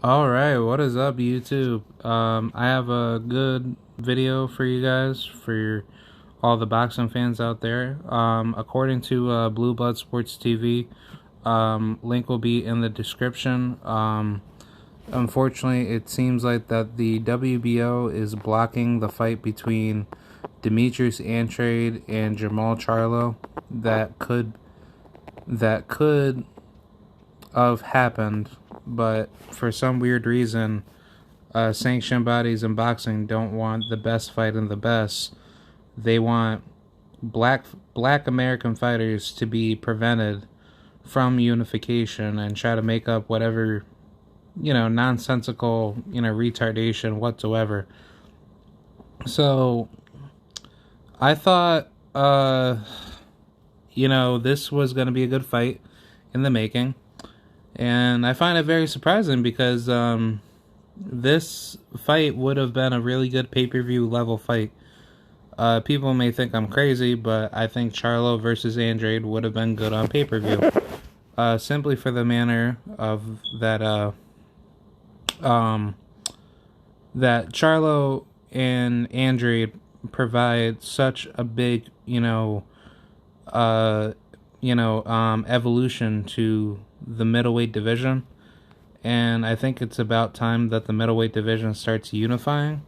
Alright, what is up, YouTube? I have a good video for you guys, for all the boxing fans out there. According to Blue Blood Sports TV, link will be in the description. Unfortunately, it seems like that the WBO is blocking the fight between Demetruis Andrade and Jermall Charlo that could have happened, but for some weird reason, sanction bodies in boxing don't want the best fight in the best. They want black American fighters to be prevented from unification and try to make up whatever, nonsensical, retardation whatsoever. So I thought, this was going to be a good fight in the making. And I find it very surprising because this fight would have been a really good pay-per-view level fight. People may think I'm crazy, but I think Charlo versus Andrade would have been good on pay-per-view. Simply for the manner of that that Charlo and Andrade provide such a big, evolution to the middleweight division, and I think it's about time that the middleweight division starts unifying.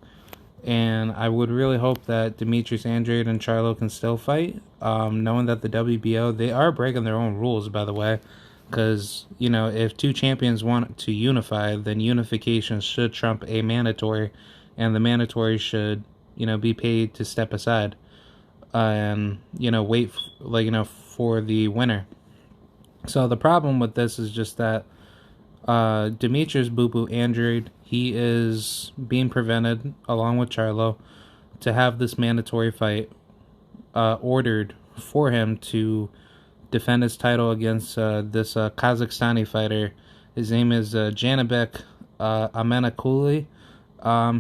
And I would really hope that Demetrius Andrade and Charlo can still fight, knowing that the WBO, they are breaking their own rules, by the way, because if two champions want to unify, then unification should trump a mandatory, and the mandatory should be paid to step aside and wait for the winner. So the problem with this is just that Demetrius Boo Boo Andrade, he is being prevented, along with Charlo, to have this mandatory fight ordered for him to defend his title against this Kazakhstani fighter. His name is Janibek Amenakuli.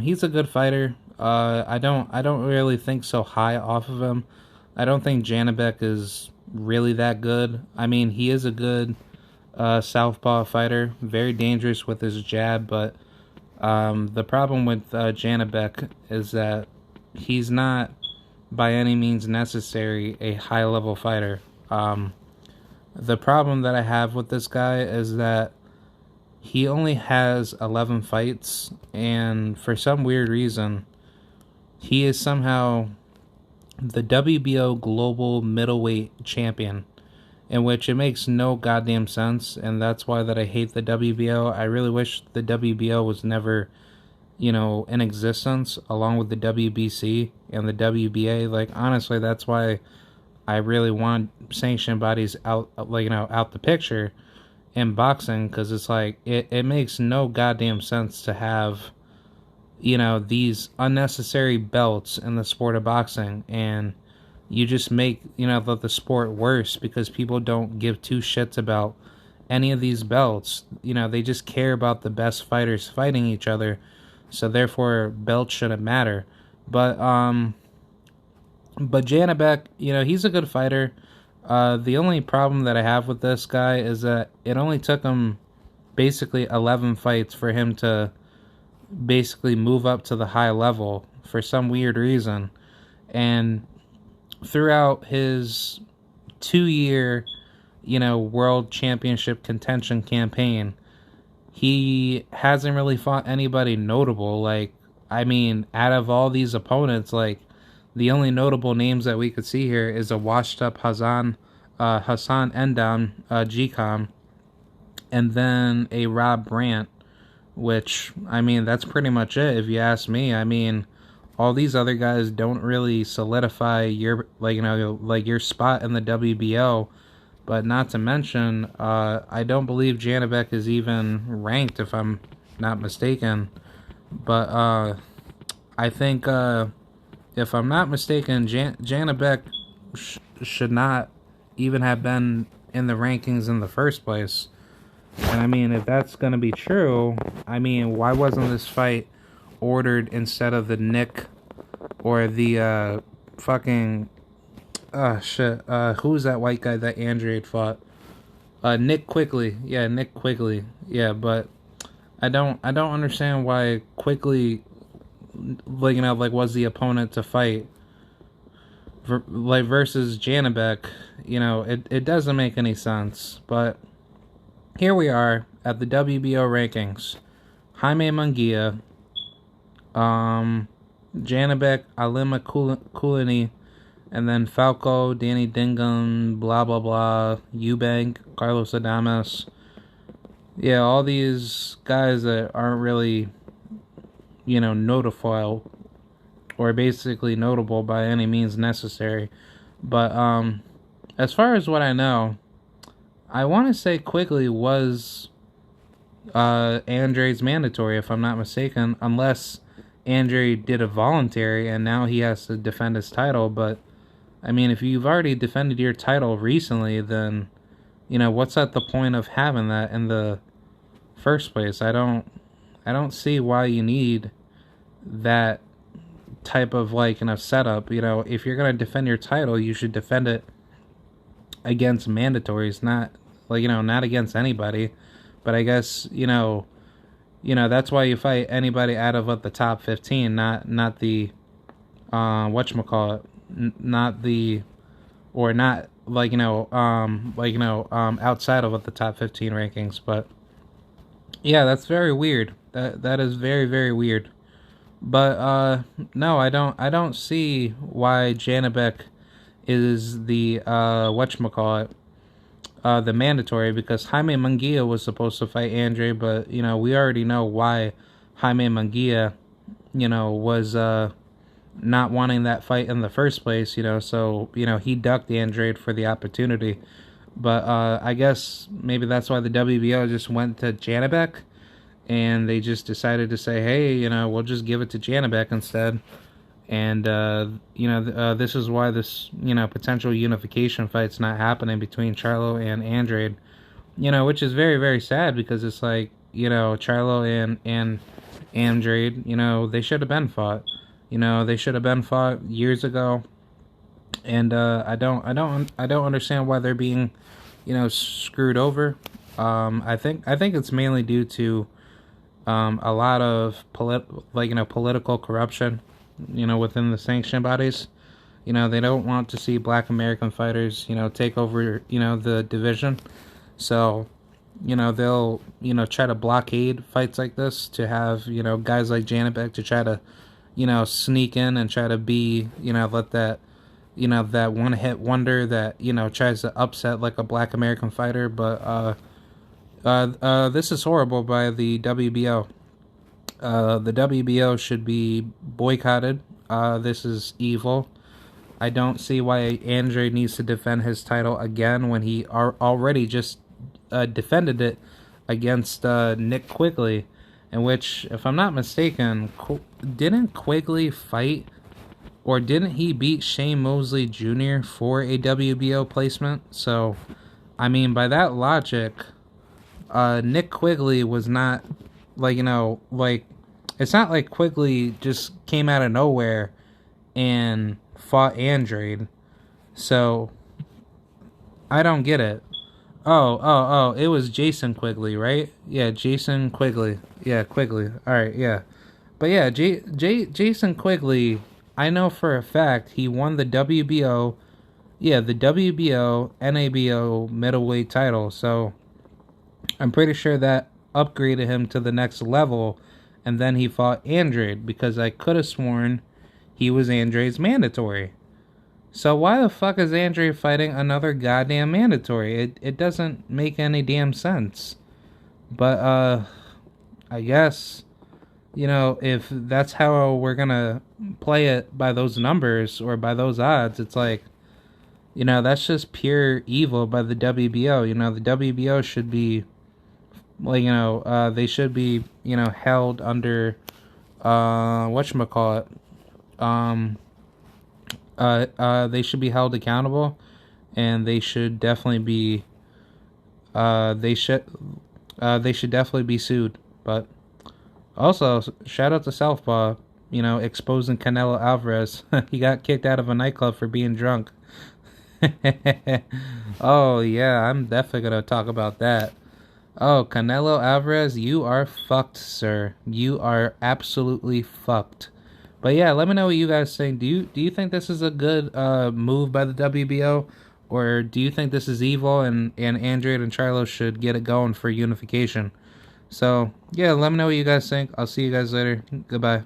He's a good fighter. I don't really think so high off of him. I don't think Janibek is really that good. I mean, he is a good southpaw fighter, very dangerous with his jab, but the problem with Janibek is that he's not by any means necessary a high level fighter. The problem that I have with this guy is that he only has 11 fights, and for some weird reason, he is somehow the WBO Global Middleweight Champion, in which it makes no goddamn sense, and that's why that I hate the WBO. I really wish the WBO was never, in existence, along with the WBC and the WBA. Like, honestly, that's why I really want sanction bodies out, out the picture in boxing, because it's like, it makes no goddamn sense to have these unnecessary belts in the sport of boxing, and you just make, the sport worse because people don't give two shits about any of these belts. They just care about the best fighters fighting each other, so therefore belts shouldn't matter. But Janibek, he's a good fighter. The only problem that I have with this guy is that it only took him basically 11 fights for him to basically move up to the high level for some weird reason. And throughout his 2-year, world championship contention campaign, he hasn't really fought anybody notable. Like, I mean, out of all these opponents, like, the only notable names that we could see here is a washed up Hassan Endam, GCOM, and then a Rob Brandt, which, I mean, that's pretty much it if you ask me. I mean, all these other guys don't really solidify your, your spot in the WBO. But not to mention, I don't believe Janibek is even ranked, if I'm not mistaken. But I think, if I'm not mistaken, Janibek should not even have been in the rankings in the first place. And I mean, if that's going to be true, I mean, why wasn't this fight ordered instead of the Nick or the fucking who's that white guy that Andrade fought? Nick Quigley. Yeah, Nick Quigley. Yeah, but I don't understand why Quickly, like, like, was the opponent to fight, like, versus Janibek. It doesn't make any sense. But here we are at the WBO rankings. Jaime Munguia, Janibek, Alima Kulini, and then Falco, Danny Dingham, blah blah blah, Eubank, Carlos Adames. Yeah, all these guys that aren't really, notable, or basically notable by any means necessary. But as far as what I know, I want to say Quigley was Andrade's mandatory, if I'm not mistaken, unless Andrade did a voluntary and now he has to defend his title. But I mean, if you've already defended your title recently, then what's at the point of having that in the first place? I don't see why you need that type of setup. If you're gonna defend your title, you should defend it against mandatories, not not against anybody. But I guess that's why you fight anybody out of the top 15, not the whatchamacallit, not the, or not outside of the top 15 rankings. But yeah, that's very weird. That is very, very weird. But no, I don't see why Janibek is the whatchamacallit, the mandatory, because Jaime Munguia was supposed to fight Andre, but we already know why Jaime Munguia was not wanting that fight in the first place. So he ducked Andrade for the opportunity. But I guess maybe that's why the WBO just went to Janibek, and they just decided to say, hey, we'll just give it to Janibek instead. And this is why this potential unification fight's not happening between Charlo and Andrade. Which is very, very sad, because it's like, Charlo and Andrade, they should have been fought. They should have been fought years ago. And I don't understand why they're being, screwed over. I think it's mainly due to a lot of political corruption, within the sanction bodies. They don't want to see Black American fighters, take over, the division. So, they'll, try to blockade fights like this to have, guys like Janibek to try to, sneak in and try to be, let that, that one-hit wonder that, tries to upset like a Black American fighter. But this is horrible by the WBO. The WBO should be boycotted. This is evil. I don't see why Andre needs to defend his title again when he already just defended it against Nick Quigley, in which, if I'm not mistaken, didn't Quigley fight, or didn't he beat Shane Mosley Jr. for a WBO placement? So, I mean, by that logic, Nick Quigley was not, it's not like Quigley just came out of nowhere and fought Andrade. So, I don't get it. Oh, it was Jason Quigley, right? Yeah, Jason Quigley. Yeah, Quigley. Alright, yeah. But yeah, Jason Quigley, I know for a fact he won the WBO, the WBO, NABO middleweight title. So, I'm pretty sure that upgraded him to the next level, and then he fought Andrade, because I could have sworn he was Andrade's mandatory. So why the fuck is Andrade fighting another goddamn mandatory? It doesn't make any damn sense. But I guess, if that's how we're gonna play it by those numbers or by those odds, it's like, that's just pure evil by the WBO. The WBO should be, they should be, held under, whatchamacallit, they should be held accountable, and they should definitely be, they should definitely be sued. But also, shout out to Southpaw, exposing Canelo Alvarez. He got kicked out of a nightclub for being drunk. Oh yeah, I'm definitely gonna talk about that. Oh, Canelo Alvarez, you are fucked, sir. You are absolutely fucked. But yeah, let me know what you guys think. Do you think this is a good move by the WBO, or do you think this is evil and Andrade and Charlo should get it going for unification? So yeah, let me know what you guys think. I'll see you guys later. Goodbye.